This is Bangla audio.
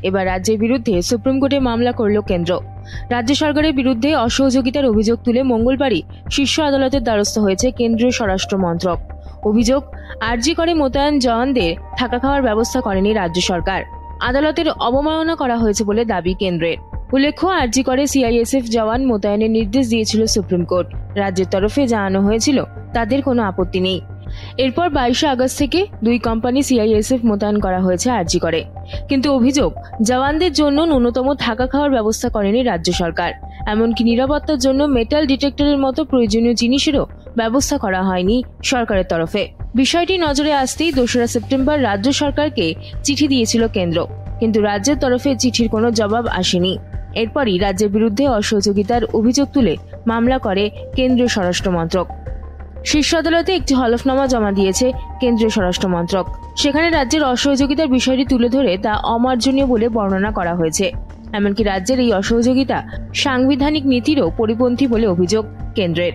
এবার রাজ্যের বিরুদ্ধে সুপ্রিম কোর্টে মামলা করল কেন্দ্র। রাজ্য সরকারের বিরুদ্ধে অসহযোগিতার অভিযোগ তুলে মঙ্গলবারই শীর্ষ আদালতের দ্বারস্থ হয়েছে কেন্দ্রীয় স্বরাষ্ট্র মন্ত্রক। অভিযোগ, আরজি করে মোতায়েন জওয়ানদের থাকা খাওয়ার ব্যবস্থা করেনি রাজ্য সরকার। আদালতের অবমাননা করা হয়েছে বলে দাবি কেন্দ্রের। উল্লেখ্য, আরজি করে সিআইএসএফ জওয়ান মোতায়েনের নির্দেশ দিয়েছিল সুপ্রিম কোর্ট। রাজ্যের তরফে জানানো হয়েছিল তাদের কোনো আপত্তি নেই। এরপর 22 আগস্ট থেকে 2 কোম্পানি সিআইএসএফ মোতায়েন করা হয়েছে আরজি করে। কিন্তু অভিযোগ, জওয়ানদের জন্য ন্যূনতম থাকা খাওয়ার ব্যবস্থা করেনি রাজ্য সরকার। এমনকি নিরাপত্তার জন্য মেটাল ডিটেক্টরের মতো প্রয়োজনীয় জিনিসেরও ব্যবস্থা করা হয়নি সরকারের তরফে। বিষয়টি নজরে আসতেই 2রা সেপ্টেম্বর রাজ্য সরকারকে চিঠি দিয়েছিল কেন্দ্র, কিন্তু রাজ্যের তরফে চিঠির কোনো জবাব আসেনি। এরপরই রাজ্যের বিরুদ্ধে অসহযোগিতার অভিযোগ তুলে মামলা করে কেন্দ্রীয় স্বরাষ্ট্র মন্ত্রক। শীর্ষ আদালতে একটি হলফনামা জমা দিয়েছে কেন্দ্রীয় স্বরাষ্ট্র মন্ত্রক। সেখানে রাজ্যের অসহযোগিতার বিষয়টি তুলে ধরে তা অমার্জনীয় বলে বর্ণনা করা হয়েছে। এমনকি রাজ্যের এই অসহযোগিতা সাংবিধানিক নীতিরও পরিপন্থী বলে অভিযোগ কেন্দ্রের।